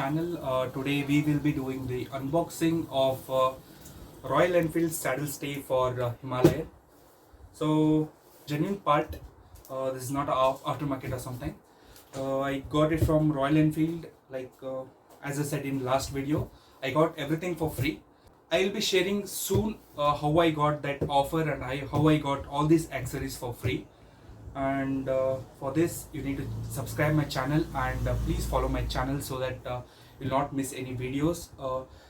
channel. Today we will be doing the unboxing of Royal Enfield saddle stay for Himalayan. So genuine part, this is not a aftermarket or something. I got it from Royal Enfield, as I said in last video, I got everything for free. I will be sharing soon how I got that offer and how I got all these accessories for free. And for this you need to subscribe my channel and please follow my channel so that you'll not miss any videos.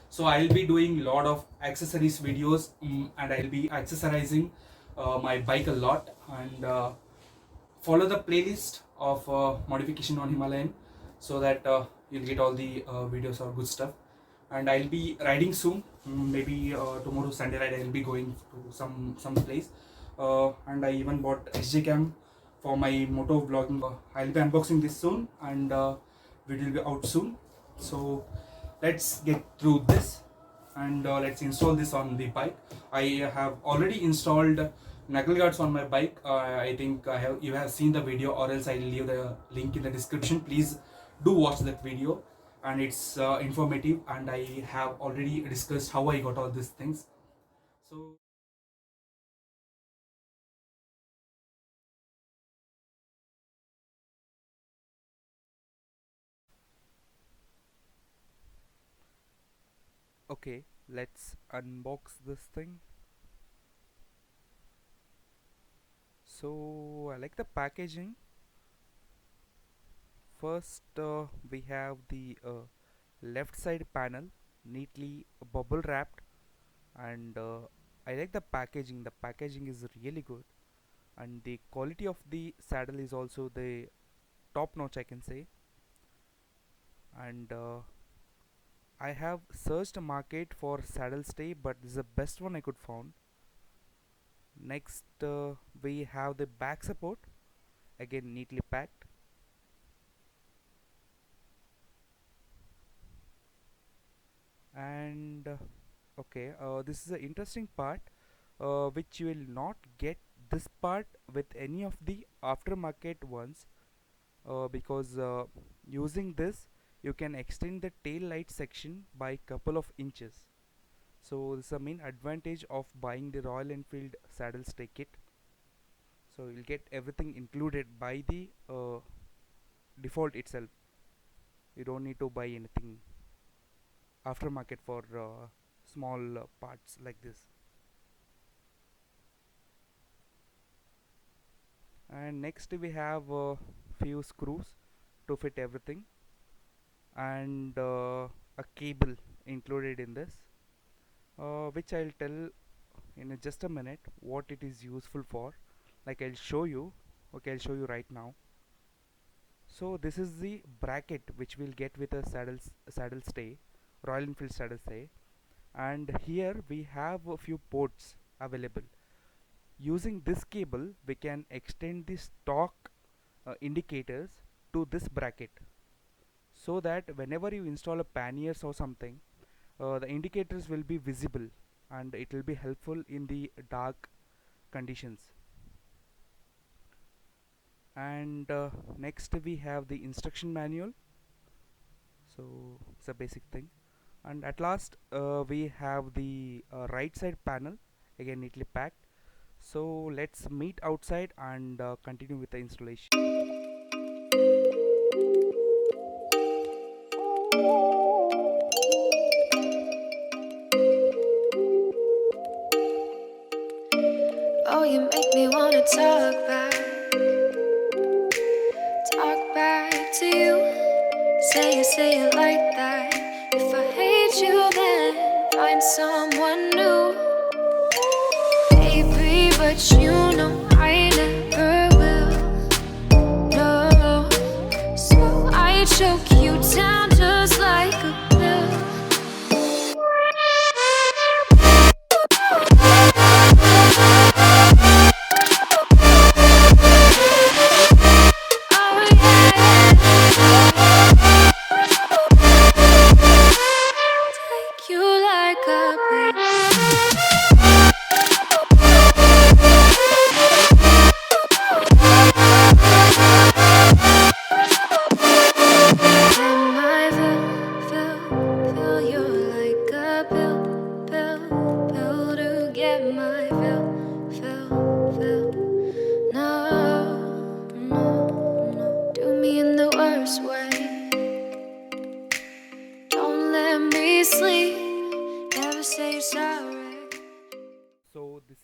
So I'll be doing a lot of accessories videos, and I'll be accessorizing my bike a lot, and follow the playlist of modification on Himalayan so that you'll get all the videos or good stuff. And I'll be riding soon, maybe tomorrow Sunday ride I'll be going to some place, and I even bought SJ cam for my moto vlogging. I'll be unboxing this soon, and video will be out soon. So let's get through this, and let's install this on the bike. I have already installed knuckle guards on my bike. I think you have seen the video, or else I'll leave the link in the description. Please do watch that video, and it's informative, and I have already discussed how I got all these things. So okay, let's unbox this thing. So I like the packaging. First we have the left side panel, neatly bubble wrapped, and I like the packaging. The packaging is really good, and the quality of the saddle is also the top notch, I can say. And I have searched a market for saddle stay, but this is the best one I could found. Next we have the back support, again neatly packed. And okay, this is an interesting part, which you will not get this part with any of the aftermarket ones, because using this you can extend the tail light section by couple of inches. So this is the main advantage of buying the Royal Enfield saddle stay kit. So you'll get everything included by the default itself. You don't need to buy anything aftermarket for small parts like this. And next we have few screws to fit everything, and a cable included in this, which I'll tell in just a minute what it is useful for. Like I'll show you. Okay, I'll show you right now. So this is the bracket which we'll get with a saddle stay, Royal Enfield saddle stay, and here we have a few ports available. Using this cable we can extend the stock indicators to this bracket, so that whenever you install a panniers or something, the indicators will be visible, and it will be helpful in the dark conditions. And next we have the instruction manual, so it's a basic thing. And at last we have the right side panel, again neatly packed. So let's meet outside and continue with the installation. Oh, you make me wanna talk back to you. Say it like that. If I hate you, then find someone new. Baby, but you know I never will. No, so I choke you down just like a pill.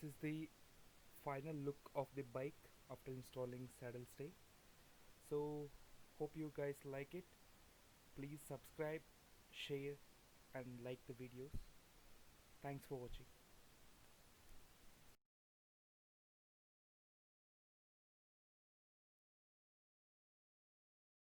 this is the final look of the bike after installing saddle stay. So hope you guys like it. Please subscribe, share and like the videos. Thanks for watching.